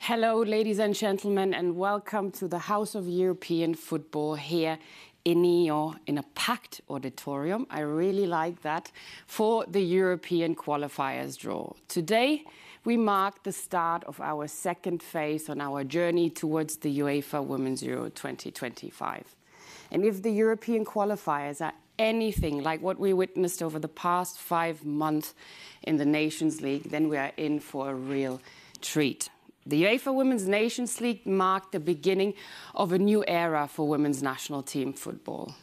Hello, ladies and gentlemen, and welcome to the House of European Football here in Nyon, in a packed auditorium. I really like that, for the European qualifiers draw. Today, we mark the start of our second phase on our journey towards the UEFA Women's Euro 2025. And if the European qualifiers are anything like what we witnessed over the past 5 months in the Nations League, then we are in for a real treat. The UEFA Women's Nations League marked the beginning of a new era for women's national team football.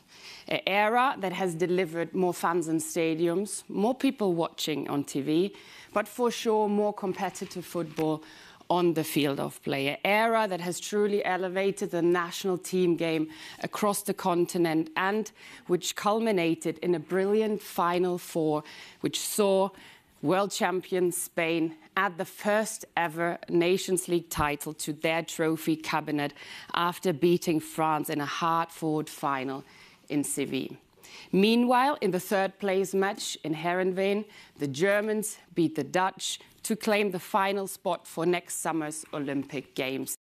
An era that has delivered more fans in stadiums, more people watching on TV, but for sure more competitive football on the field of play. An era that has truly elevated the national team game across the continent and which culminated in a brilliant Final Four, which saw world champion Spain add the first ever Nations League title to their trophy cabinet after beating France in a hard-fought final in Seville. Meanwhile, in the third place match in Heerenveen, the Germans beat the Dutch to claim the final spot for next summer's Olympic Games,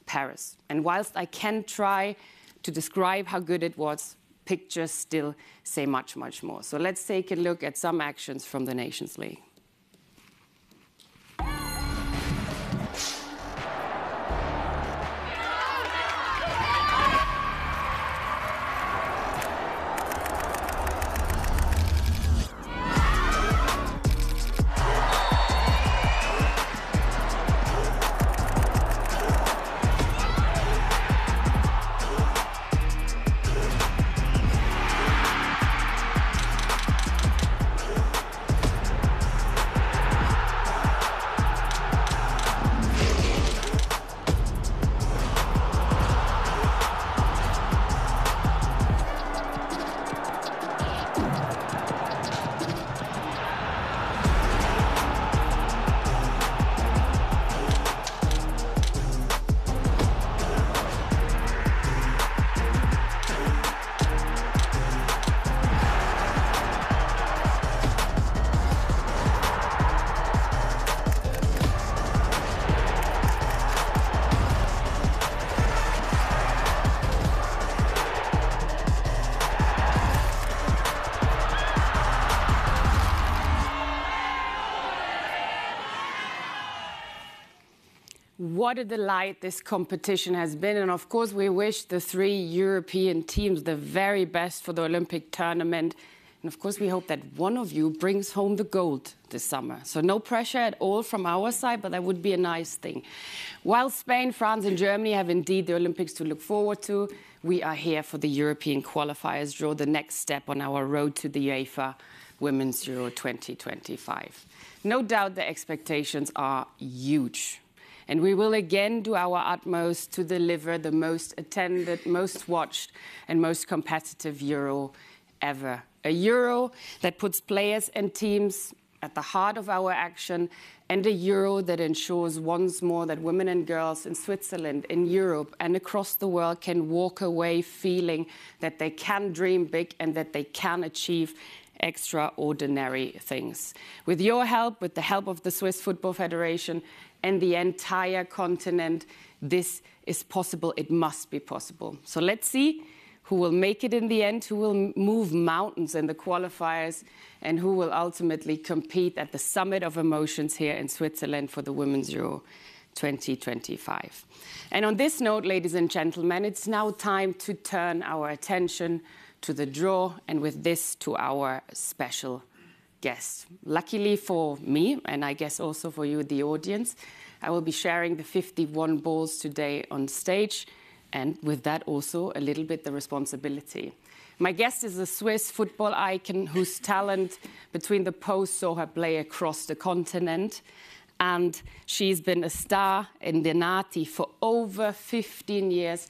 Paris. And whilst I can try to describe how good it was, pictures still say much, much more. So let's take a look at some actions from the Nations League. What a delight this competition has been. And of course, we wish the 3 European teams the very best for the Olympic tournament. And of course, we hope that one of you brings home the gold this summer. So no pressure at all from our side, but that would be a nice thing. While Spain, France and Germany have indeed the Olympics to look forward to, we are here for the European qualifiers draw, the next step on our road to the UEFA Women's Euro 2025. No doubt the expectations are huge. And we will again do our utmost to deliver the most attended, most watched and most competitive Euro ever. A Euro that puts players and teams at the heart of our action, and a Euro that ensures once more that women and girls in Switzerland, in Europe and across the world can walk away feeling that they can dream big and that they can achieve extraordinary things. With your help, with the help of the Swiss Football Federation and the entire continent, this is possible. It must be possible. So let's see who will make it in the end, who will move mountains in the qualifiers, and who will ultimately compete at the summit of emotions here in Switzerland for the Women's Euro 2025. And on this note, ladies and gentlemen, it's now time to turn our attention to the draw, and with this, to our special guest. Luckily for me, and I guess also for you, the audience, I will be sharing the 51 balls today on stage, and with that also a little bit the responsibility. My guest is a Swiss football icon whose talent between the posts saw her play across the continent, and she's been a star in the Nati for over 15 years,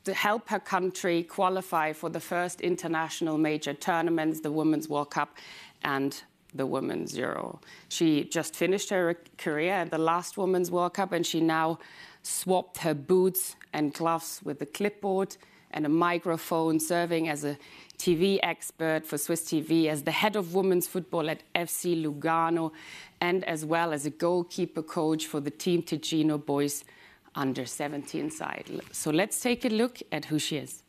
to help her country qualify for the first international major tournaments, the Women's World Cup and the Women's Euro. She just finished her career at the last Women's World Cup, and she now swapped her boots and gloves with the clipboard and a microphone, serving as a TV expert for Swiss TV, as the head of women's football at FC Lugano, and as well as a goalkeeper coach for the Team Ticino boys under 17 side. So let's take a look at who she is.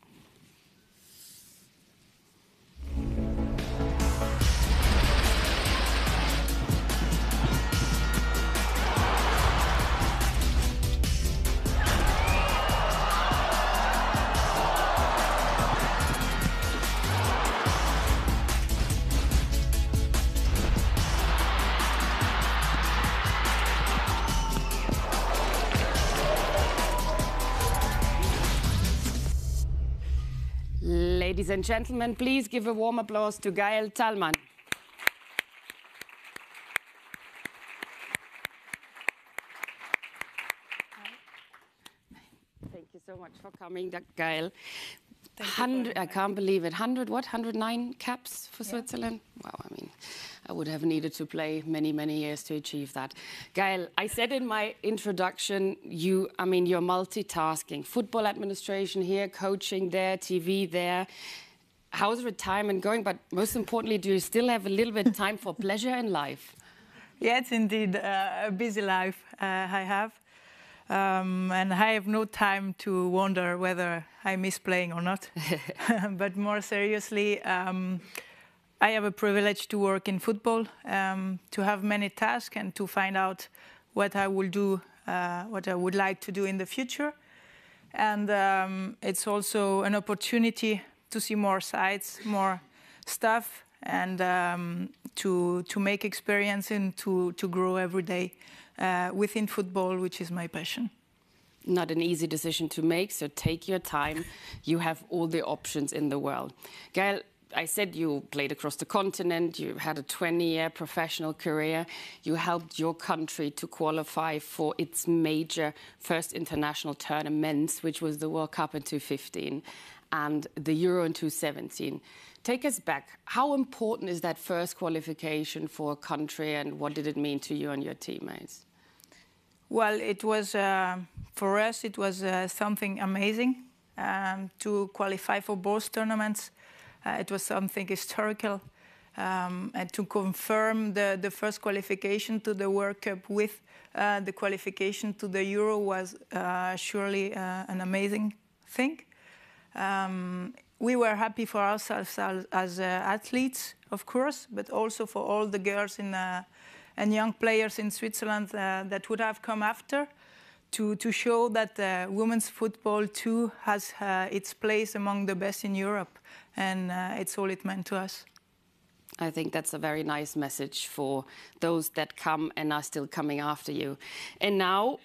Ladies and gentlemen, please give a warm applause to Gael Thalmann. Thank you so much for coming, Gael. I can't believe it. 109 caps for Switzerland? Wow, I mean, I would have needed to play many, many years to achieve that. Gael, I said in my introduction, you're multitasking. Football administration here, coaching there, TV there. How's retirement going? But most importantly, do you still have a little bit of time for pleasure in life? Yeah, it's indeed a busy life I have. And I have no time to wonder whether I miss playing or not. But more seriously, I have a privilege to work in football, to have many tasks and to find out what I will do, what I would like to do in the future. And it's also an opportunity to see more sides, more stuff, and to make experience and to grow every day within football, which is my passion. Not an easy decision to make, so take your time. You have all the options in the world. Gael, I said you played across the continent, you had a 20-year professional career, you helped your country to qualify for its major first international tournaments, which was the World Cup in 2015 and the Euro in 2017. Take us back. How important is that first qualification for a country, and what did it mean to you and your teammates? Well, it was, for us, it was something amazing to qualify for both tournaments. It was something historical. And to confirm the first qualification to the World Cup with the qualification to the Euro was surely an amazing thing. We were happy for ourselves as athletes, of course, but also for all the girls and young players in Switzerland that would have come after to show that women's football too has its place among the best in Europe, and it's all it meant to us. I think that's a very nice message for those that come and are still coming after you. And now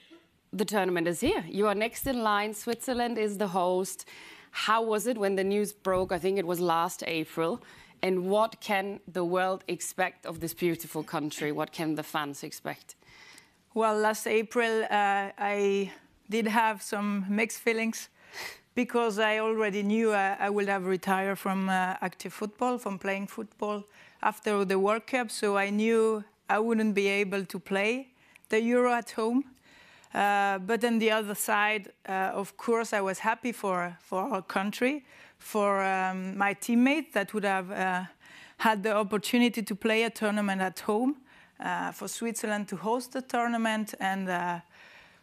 the tournament is here. You are next in line. Switzerland is the host. How was it when the news broke? I think it was last April. And what can the world expect of this beautiful country? What can the fans expect? Well, last April, I did have some mixed feelings because I already knew I would have retired from active football, from playing football after the World Cup. So I knew I wouldn't be able to play the Euro at home. But on the other side, of course, I was happy for our country, for my teammates that would have had the opportunity to play a tournament at home, for Switzerland to host the tournament, and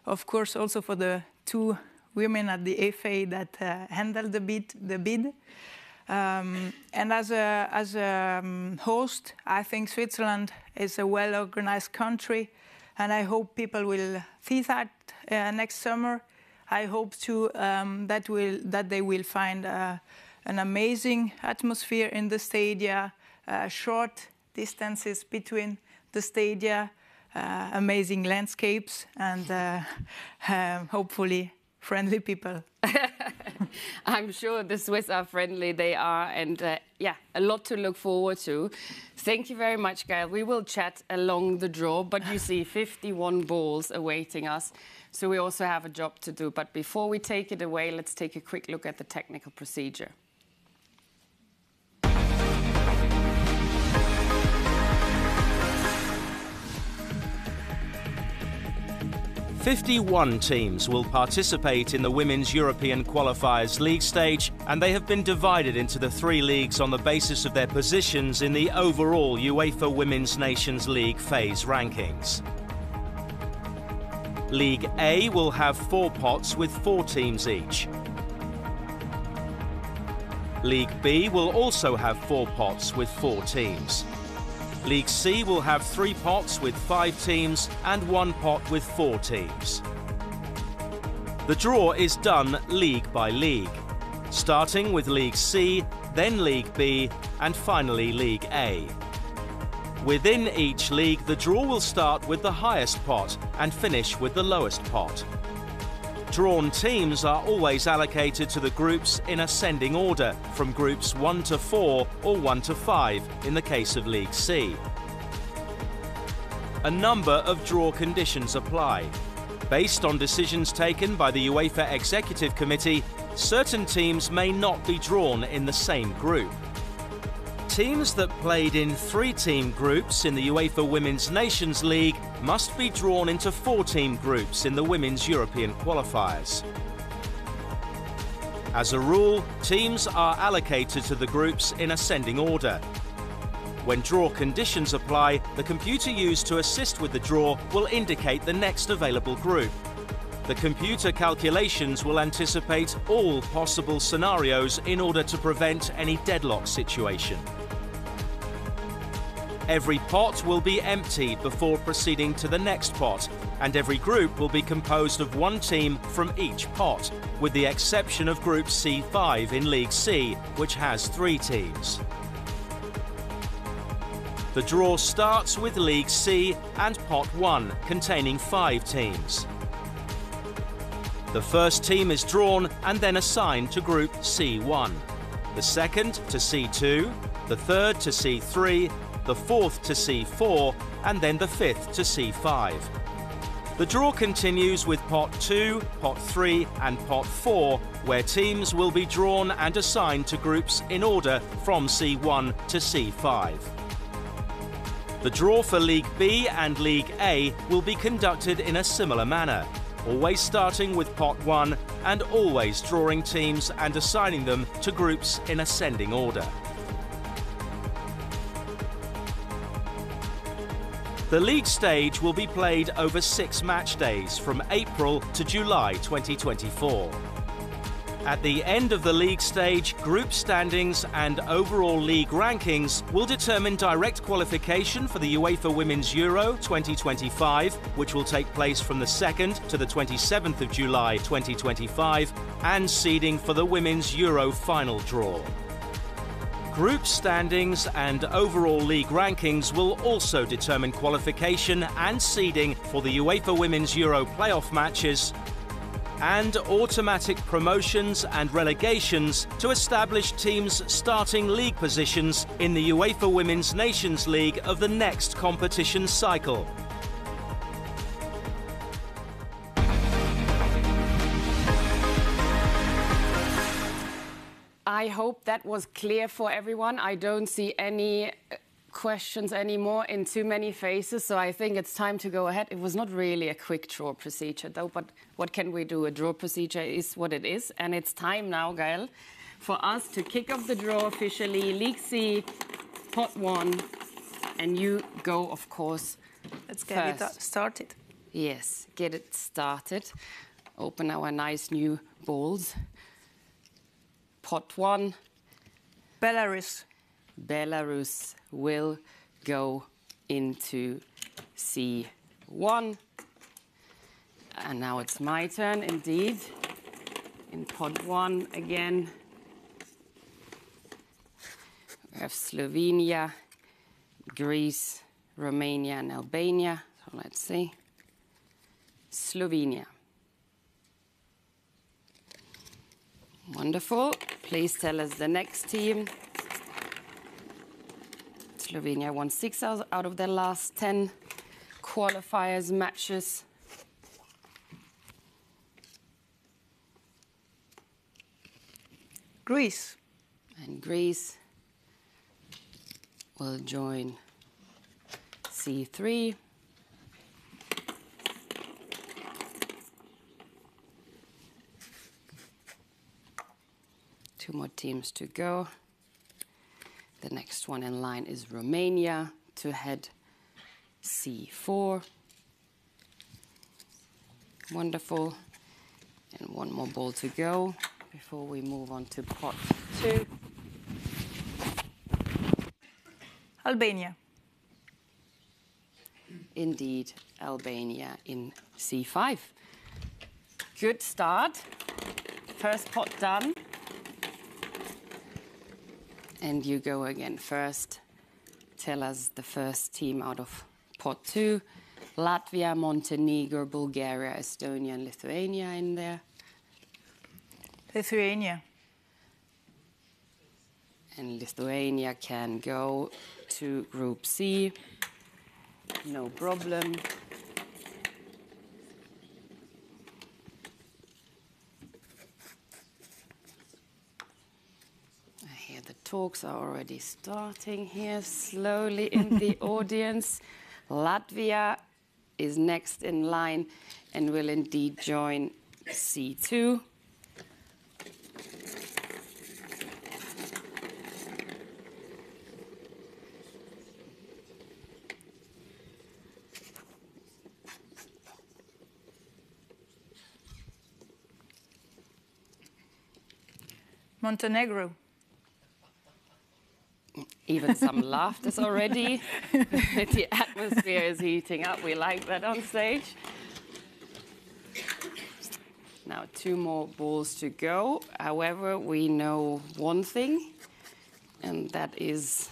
of course also for the two women at the FA that handled the bid. And as a host, I think Switzerland is a well-organized country, and I hope people will see that next summer. I hope too that they will find an amazing atmosphere in the stadia, short distances between the stadia, amazing landscapes, and hopefully friendly people. I'm sure the Swiss are friendly, they are, and yeah, a lot to look forward to. Thank you very much, Gael. We will chat along the draw, but you see 51 balls awaiting us, so we also have a job to do. But before we take it away, let's take a quick look at the technical procedure. 51 teams will participate in the Women's European Qualifiers League stage, and they have been divided into the 3 leagues on the basis of their positions in the overall UEFA Women's Nations League phase rankings. League A will have 4 pots with 4 teams each. League B will also have 4 pots with 4 teams. League C will have 3 pots with 5 teams and 1 pot with 4 teams. The draw is done league by league, starting with League C, then League B, and finally League A. Within each league, the draw will start with the highest pot and finish with the lowest pot. Drawn teams are always allocated to the groups in ascending order, from groups 1 to 4 or 1 to 5 in the case of League C. A number of draw conditions apply. Based on decisions taken by the UEFA Executive Committee, certain teams may not be drawn in the same group. Teams that played in 3-team groups in the UEFA Women's Nations League must be drawn into 4-team groups in the Women's European Qualifiers. As a rule, teams are allocated to the groups in ascending order. When draw conditions apply, the computer used to assist with the draw will indicate the next available group. The computer calculations will anticipate all possible scenarios in order to prevent any deadlock situation. Every pot will be emptied before proceeding to the next pot, and every group will be composed of 1 team from each pot, with the exception of Group C5 in League C, which has 3 teams. The draw starts with League C and Pot 1, containing 5 teams. The first team is drawn and then assigned to Group C1, the second to C2, the third to C3, the fourth to C4, and then the fifth to C5. The draw continues with Pot 2, Pot 3 and Pot 4, where teams will be drawn and assigned to groups in order from C1 to C5. The draw for League B and League A will be conducted in a similar manner, always starting with Pot 1 and always drawing teams and assigning them to groups in ascending order. The league stage will be played over 6 match days from April to July 2024. At the end of the league stage, group standings and overall league rankings will determine direct qualification for the UEFA Women's Euro 2025, which will take place from the 2nd to the 27th of July 2025, and seeding for the Women's Euro final draw. Group standings and overall league rankings will also determine qualification and seeding for the UEFA Women's Euro playoff matches and automatic promotions and relegations to establish teams' starting league positions in the UEFA Women's Nations League of the next competition cycle. I hope that was clear for everyone. I don't see any questions anymore in too many faces, so I think it's time to go ahead. It was not really a quick draw procedure though, but what can we do? A draw procedure is what it is, and it's time now, Gael, for us to kick off the draw officially. League C, Pot 1, and you go, of course, Let's get it started. Yes, get it started. Open our nice new bowls. Pot 1. Belarus. Belarus will go into C1. And now it's my turn, indeed. In Pot 1 again, we have Slovenia, Greece, Romania and Albania. So let's see. Slovenia. Wonderful. Please tell us the next team. Slovenia won 6 out of their last 10 qualifiers matches. Greece. And Greece will join C3. 2 more teams to go. The next one in line is Romania to head C4. Wonderful. And 1 more ball to go before we move on to pot 2. Albania. Indeed, Albania in C5. Good start. First pot done. And you go again first. Tell us the first team out of pot 2. Latvia, Montenegro, Bulgaria, Estonia, and Lithuania in there. Lithuania. And Lithuania can go to Group C. No problem. I hear the talks are already starting here slowly in the audience. Latvia is next in line and will indeed join C2. Montenegro. Even some laughter already. The atmosphere is heating up. We like that on stage. Now 2 more balls to go. However, we know one thing, and that is,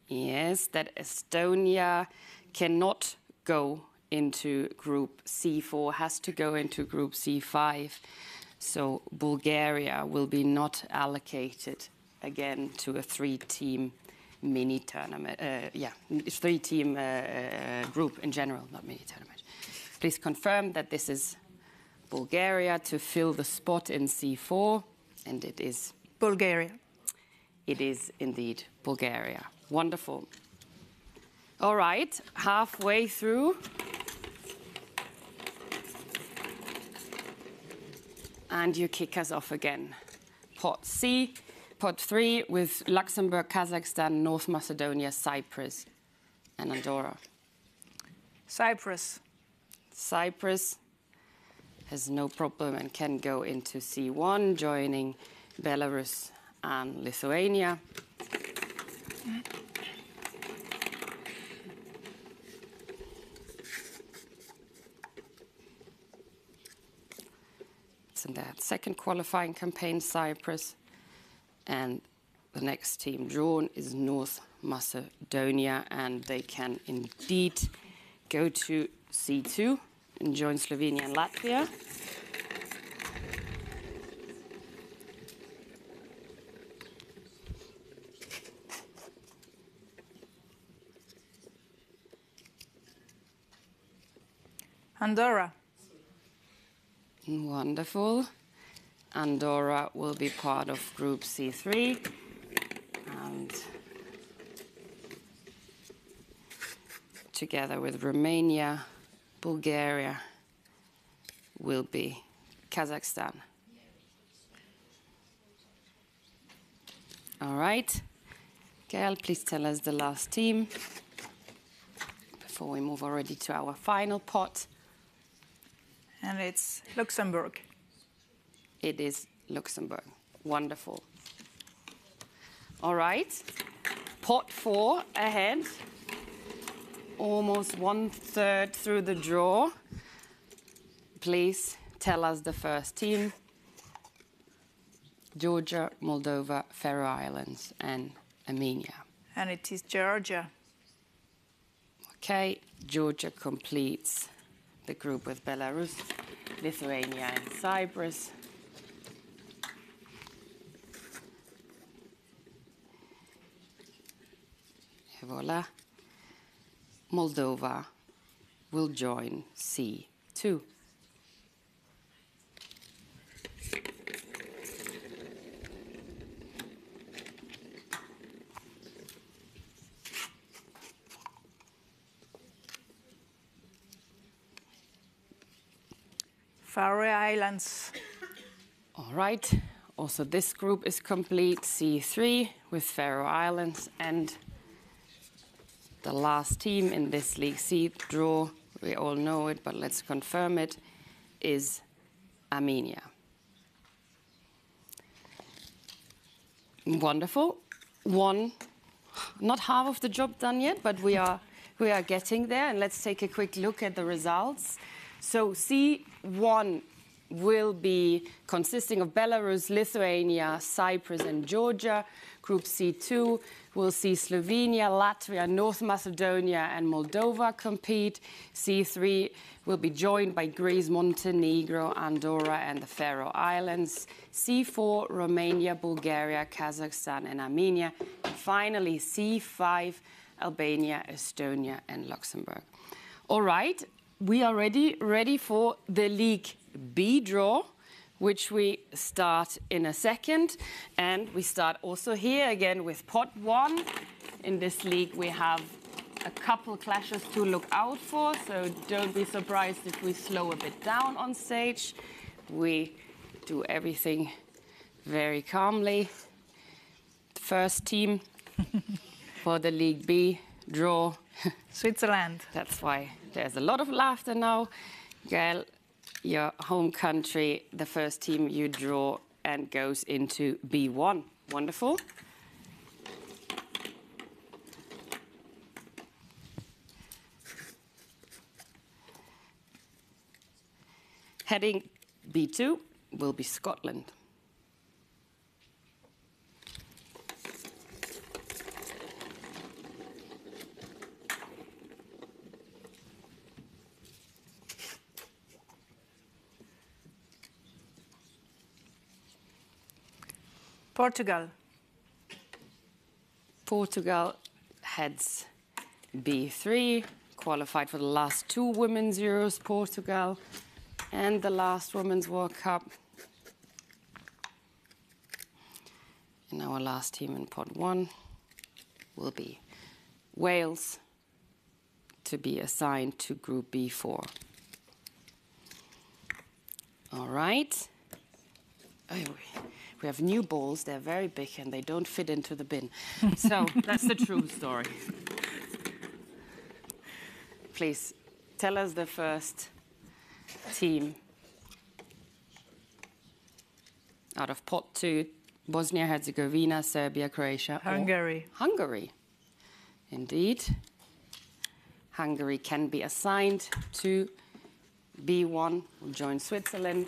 yes, that Estonia cannot go into Group C4, has to go into Group C5. So Bulgaria will be not allocated again to a 3-team mini tournament. 3-team group in general, not mini tournament. Please confirm that this is Bulgaria to fill the spot in C4, and it is Bulgaria. It is indeed Bulgaria. Wonderful. All right, halfway through. And you kick us off again. Pot C, pot 3 with Luxembourg, Kazakhstan, North Macedonia, Cyprus, and Andorra. Cyprus. Cyprus has no problem and can go into C1, joining Belarus and Lithuania. In that second qualifying campaign, Cyprus. And the next team drawn is North Macedonia, and they can indeed go to C2 and join Slovenia and Latvia. Andorra. Wonderful. Andorra will be part of Group C3. And together with Romania, Bulgaria will be Kazakhstan. All right. Gail, please tell us the last team before we move already to our final pot. And it's Luxembourg. It is Luxembourg. Wonderful. All right. Pot 4 ahead. Almost 1/3 through the draw. Please tell us the first team. Georgia, Moldova, Faroe Islands, and Armenia. And it is Georgia. Okay, Georgia completes the group with Belarus, Lithuania, and Cyprus. Voila. Moldova will join C2. Faroe Islands. All All right. Also, this group is complete. C3 with Faroe Islands, and the last team in this League C draw, we all know it, but let's confirm it, is Armenia. Wonderful. Not half of the job done yet, but we are getting there. And let's take a quick look at the results. So C1 will be consisting of Belarus, Lithuania, Cyprus, and Georgia. Group C2 will see Slovenia, Latvia, North Macedonia, and Moldova compete. C3 will be joined by Greece, Montenegro, Andorra, and the Faroe Islands. C4, Romania, Bulgaria, Kazakhstan, and Armenia. And finally, C5, Albania, Estonia, and Luxembourg. All right, we are ready for the League B draw, which we start in a second. And we start also here again with pot 1. In this league, we have a couple clashes to look out for, so don't be surprised if we slow a bit down on stage. We do everything very calmly. The first team for the League B draw. Switzerland. That's why there's a lot of laughter now. Gael, your home country, the first team you draw and goes into B1. Wonderful. Heading B2 will be Scotland. Portugal. Portugal heads B3, qualified for the last 2 Women's Euros, Portugal, and the last Women's World Cup. And our last team in pot 1 will be Wales, to be assigned to Group B4. All right. Oh, we have new balls, they're very big and they don't fit into the bin. So that's the true story. Please, tell us the first team out of pot 2, Bosnia-Herzegovina, Serbia, Croatia. Hungary. Hungary, indeed. Hungary can be assigned to B1, will join Switzerland.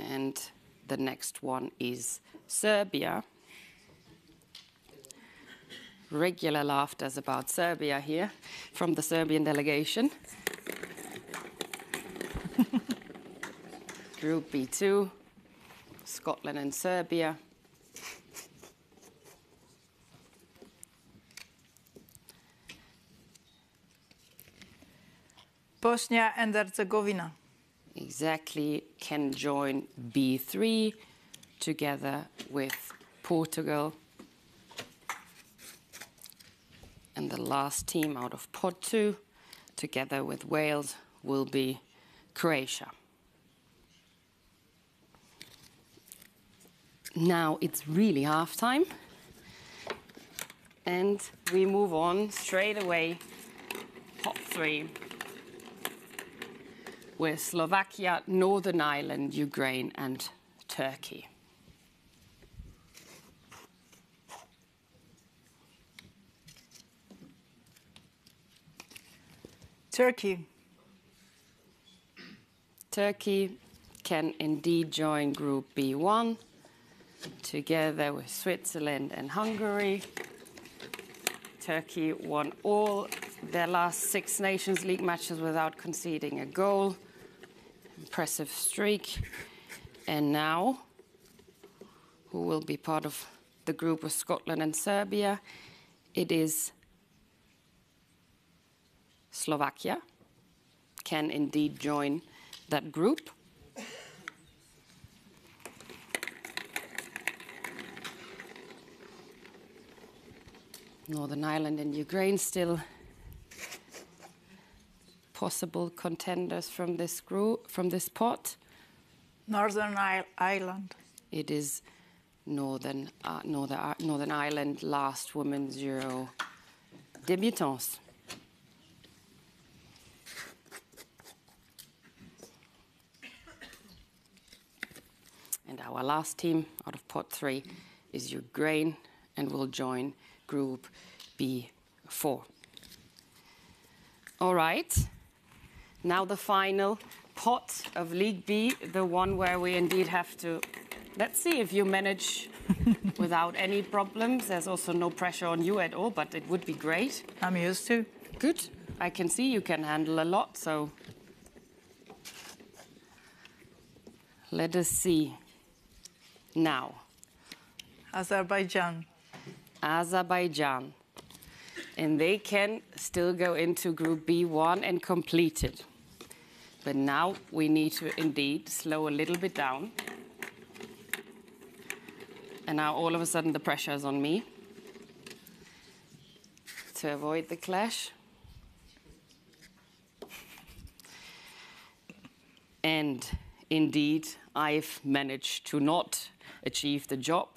And the next one is Serbia. Regular laughter about Serbia here from the Serbian delegation. Group B2, Scotland and Serbia. Bosnia and Herzegovina. Exactly, can join B3 together with Portugal. And the last team out of pot 2, together with Wales, will be Croatia. Now it's really half-time. And we move on straight away, pot 3. With Slovakia, Northern Ireland, Ukraine, and Turkey. Turkey. Turkey can indeed join Group B1, together with Switzerland and Hungary. Turkey won all their last 6 Nations League matches without conceding a goal. Impressive streak. And now, who will be part of the group of Scotland and Serbia? It is Slovakia, can indeed join that group. Northern Ireland and Ukraine still possible contenders from this group, from this pot. Northern Ireland. It is Northern Ireland, last Women's Euro debutants. And our last team out of pot 3 is Ukraine and will join Group B4. All right, now the final pot of League B, the one where we indeed have to, let's see if you manage without any problems. There's also no pressure on you at all, but it would be great. I'm used to. Good. I can see you can handle a lot, so let us see. Now, Azerbaijan. Azerbaijan. And they can still go into Group B1 and complete it. But now we need to indeed slow a little bit down. And now all of a sudden the pressure is on me to avoid the clash. And indeed, I've managed to not achieve the job.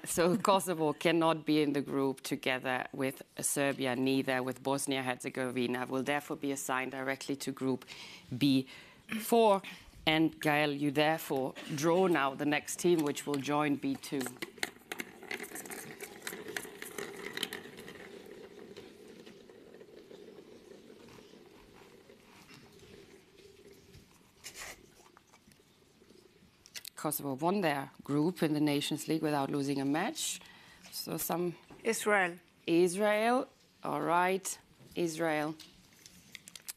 So Kosovo cannot be in the group together with Serbia, neither with Bosnia-Herzegovina, will therefore be assigned directly to Group B4. And Gael, you therefore draw now the next team, which will join B2. Kosovo won their group in the Nations League without losing a match. So some... Israel, all right. Israel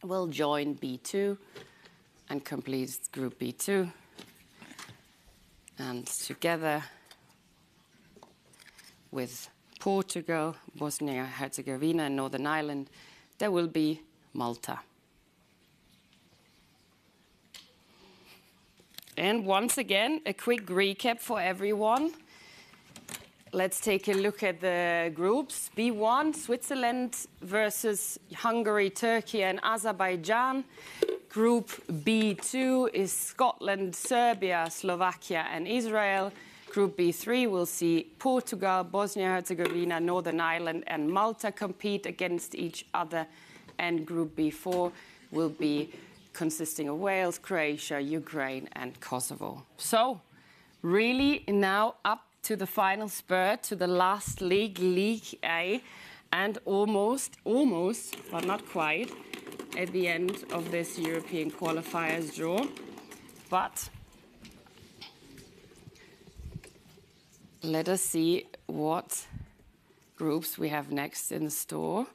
will join B2 and complete Group B2. And together with Portugal, Bosnia-Herzegovina and Northern Ireland, there will be Malta. And once again, a quick recap for everyone. Let's take a look at the groups. B1, Switzerland versus Hungary, Turkey and Azerbaijan. Group B2 is Scotland, Serbia, Slovakia and Israel. Group B3 will see Portugal, Bosnia-Herzegovina, Northern Ireland and Malta compete against each other. And Group B4 will be consisting of Wales, Croatia, Ukraine and Kosovo. So really now up to the final spurt, to the last league, League A, and almost, but not quite, at the end of this European qualifiers draw. But let us see what groups we have next in the store.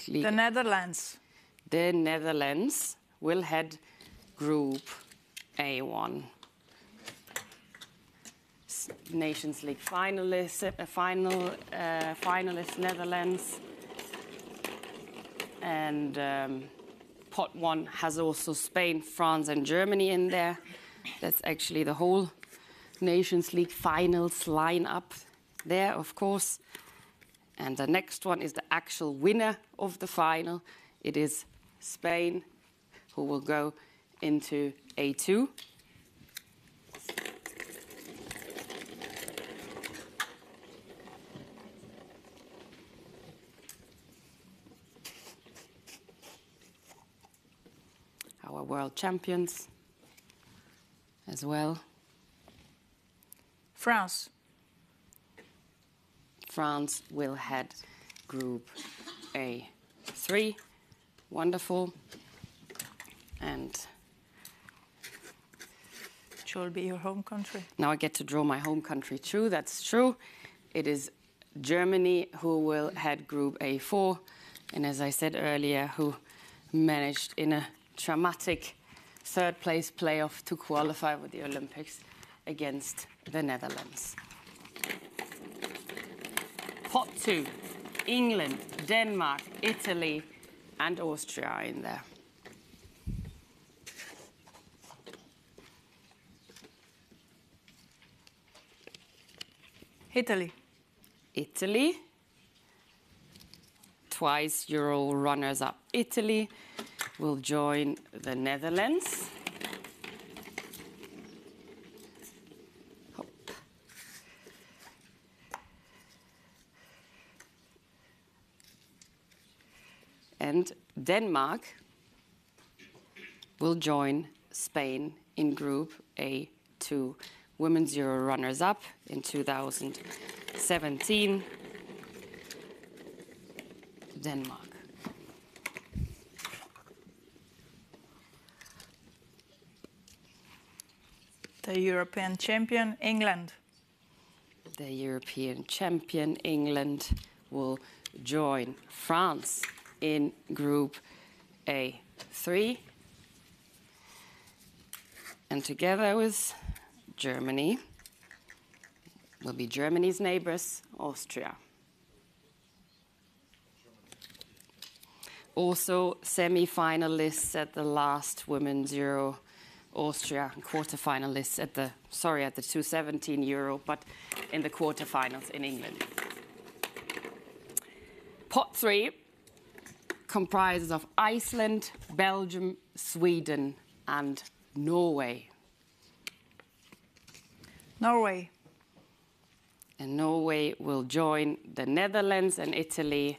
The Netherlands. The Netherlands will head Group A1. Nations League finalist Netherlands. And pot 1 has also Spain, France and Germany in there. That's actually the whole Nations League finals line up there, of course. And the next one is the actual winner of the final. It is Spain, who will go into A2. Our world champions as well. France. France will head Group A3. Wonderful. And it will be your home country. Now I get to draw my home country too. That's true. It is Germany who will head Group A4. And as I said earlier, who managed in a dramatic third-place playoff to qualify for the Olympics against the Netherlands. Pot 2, England, Denmark, Italy, and Austria are in there. Italy. Italy twice Euro runners-up Italy will join the Netherlands. Hop. And Denmark will join Spain in Group A2. Women's Euro runners-up in 2017, Denmark. The European champion, England. The European champion, England, will join France in Group A3. And together with Germany will be Germany's neighbors, Austria. Also semi-finalists at the last Women's Euro, Austria, quarter-finalists at the 2017 Euro, but in the quarter-finals in England. Pot 3 comprises of Iceland, Belgium, Sweden, and Norway. Norway. And Norway will join the Netherlands and Italy,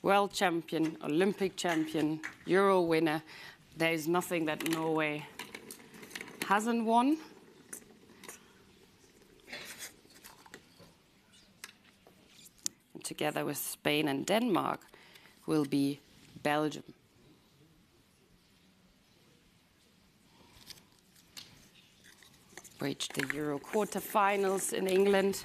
world champion, Olympic champion, Euro winner. There is nothing that Norway hasn't won. And together with Spain and Denmark will be Belgium. Reached the Euro quarterfinals in England.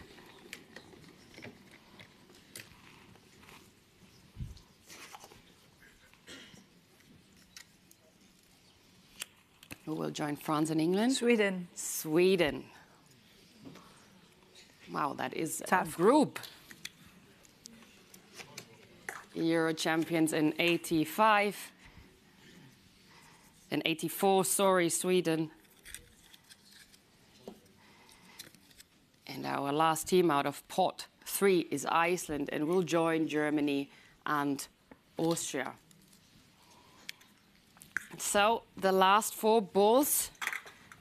Who will join France and England? Sweden. Sweden. Wow, that is Tough a group. Euro champions in 85. In 84, sorry, Sweden. And our last team out of pot 3 is Iceland, and will join Germany and Austria. So the last 4 balls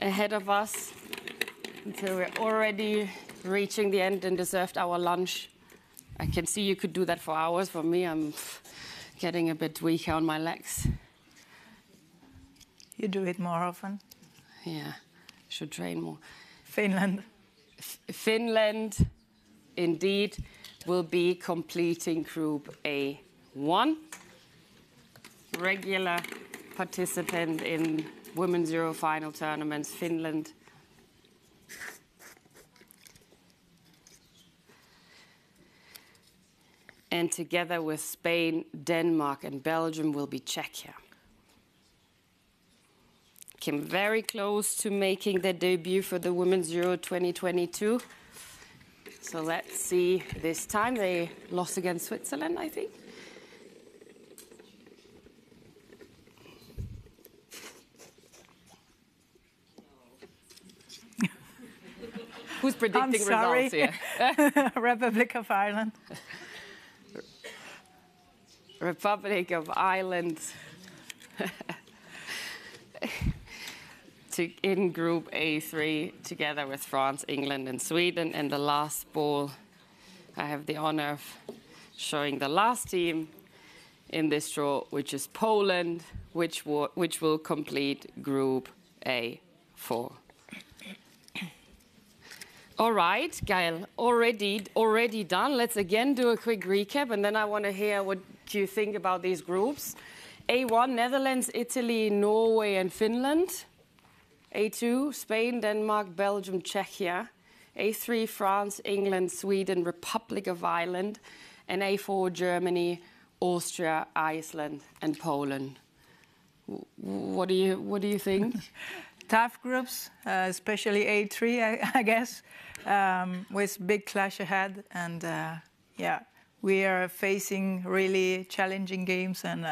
ahead of us until we're already reaching the end and deserved our lunch. I can see you could do that for hours. For me, I'm getting a bit weaker on my legs. You do it more often. Yeah, should train more. Finland. Finland, indeed, will be completing Group A1. Regular participant in Women's Euro final tournaments, Finland. And together with Spain, Denmark, and Belgium will be Czechia. Came very close to making their debut for the Women's Euro 2022. So let's see this time. They lost against Switzerland, I think. Who's predicting results here? Republic of Ireland. Republic of Ireland. In Group A3, together with France, England, and Sweden. And the last ball, I have the honor of showing the last team in this draw, which is Poland, which will complete Group A4. All right, Gail, already done. Let's again do a quick recap, and then I want to hear what you think about these groups. A1, Netherlands, Italy, Norway, and Finland. A2, Spain, Denmark, Belgium, Czechia. A3, France, England, Sweden, Republic of Ireland. And A4, Germany, Austria, Iceland, and Poland. What do you think? Tough groups, especially A3, I guess, with big clash ahead. And yeah, we are facing really challenging games, and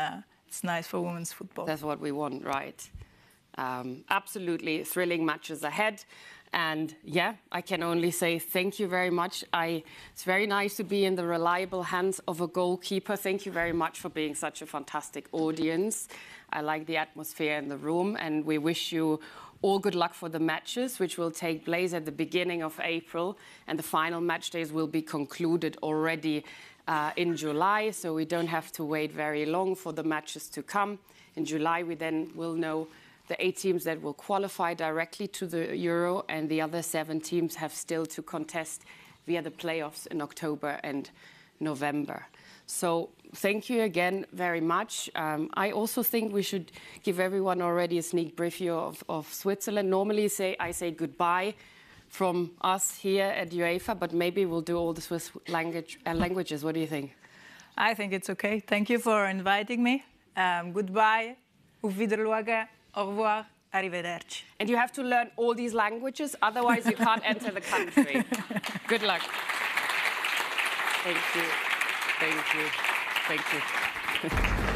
it's nice for women's football. That's what we want, right? Absolutely thrilling matches ahead. And yeah, I can only say thank you very much. It's very nice to be in the reliable hands of a goalkeeper. Thank you very much for being such a fantastic audience. I like the atmosphere in the room, and we wish you all good luck for the matches, which will take place at the beginning of April. And the final match days will be concluded already in July, so we don't have to wait very long for the matches to come. In July, we then will know the 8 teams that will qualify directly to the Euro, and the other 7 teams have still to contest via the playoffs in October and November. So thank you again very much. I also think we should give everyone already a sneak preview of Switzerland. Normally I say goodbye from us here at UEFA, but maybe we'll do all the Swiss languages. What do you think? I think it's okay. Thank you for inviting me. Goodbye, auf Wiedersehen, au revoir, arrivederci. And you have to learn all these languages, otherwise you can't enter the country. Good luck. Thank you. Thank you. Thank you.